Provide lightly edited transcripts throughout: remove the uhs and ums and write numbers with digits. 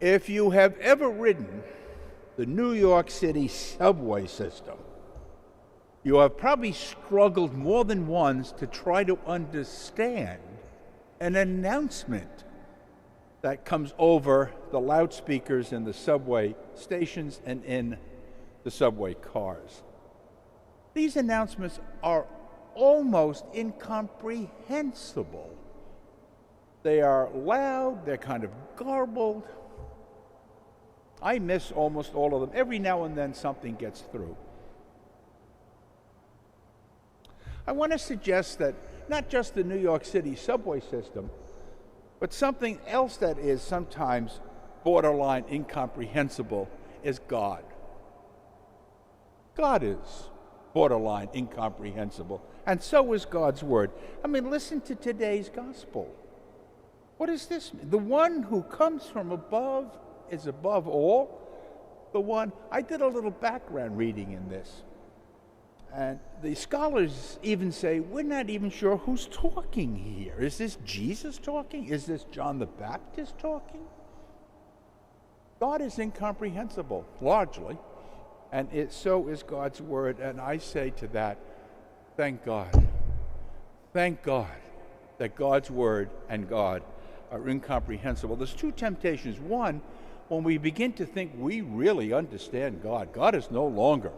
If you have ever ridden the New York City subway system, you have probably struggled more than once to try to understand an announcement that comes over the loudspeakers in the subway stations and in the subway cars. These announcements are almost incomprehensible. They are loud, they're kind of garbled. I miss almost all of them. Every now and then something gets through. I want to suggest that not just the New York City subway system, but something else that is sometimes borderline incomprehensible is God. God is borderline incomprehensible, and so is God's Word. I mean, listen to today's gospel. What does this mean? The one who comes from above is above all. I did a little background reading in this. And the scholars even say, we're not even sure who's talking here. Is this Jesus talking? Is this John the Baptist talking? God is incomprehensible, largely, and so is God's Word. And I say to that, thank God. Thank God that God's Word and God are incomprehensible. There's two temptations. One, when we begin to think we really understand God, God is no longer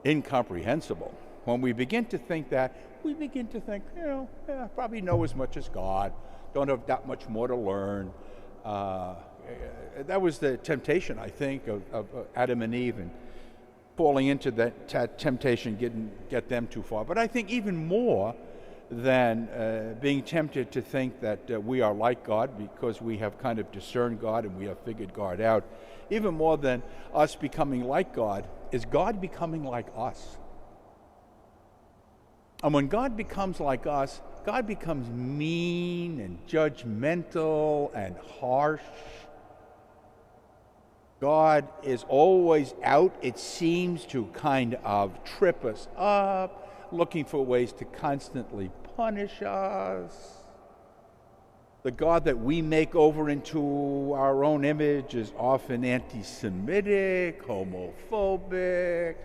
incomprehensible. When we begin to think that, we begin to think, I probably know as much as God, don't have that much more to learn. That was the temptation, I think, of Adam and Eve, and falling into that temptation didn't get them too far. But I think even more than being tempted to think that we are like God because we have kind of discerned God and we have figured God out, even more than us becoming like God, is God becoming like us. And when God becomes like us, God becomes mean and judgmental and harsh. God is always out, it seems, to kind of trip us up, looking for ways to constantly punish us. The God that we make over into our own image is often anti-Semitic, homophobic,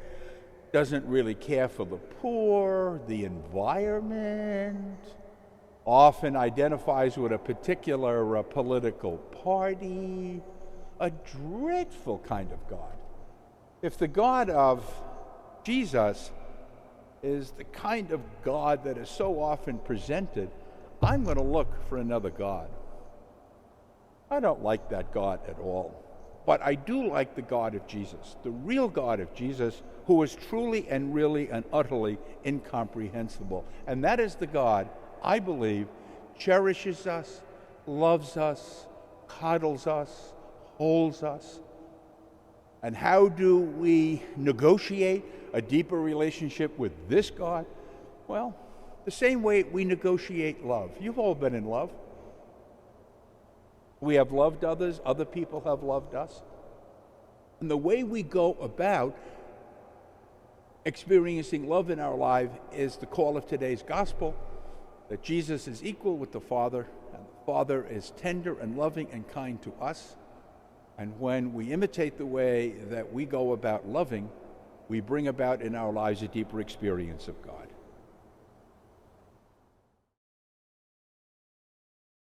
doesn't really care for the poor, the environment, often identifies with a particular political party, a dreadful kind of God. If the God of Jesus is the kind of God that is so often presented, I'm going to look for another God. I don't like that God at all. But I do like the God of Jesus, the real God of Jesus, who is truly and really and utterly incomprehensible. And that is the God, I believe, cherishes us, loves us, coddles us, holds us. And how do we negotiate a deeper relationship with this God? Well, the same way we negotiate love. You've all been in love. We have loved others, other people have loved us. And the way we go about experiencing love in our life is the call of today's gospel, that Jesus is equal with the Father, and the Father is tender and loving and kind to us. And when we imitate the way that we go about loving, we bring about in our lives a deeper experience of God.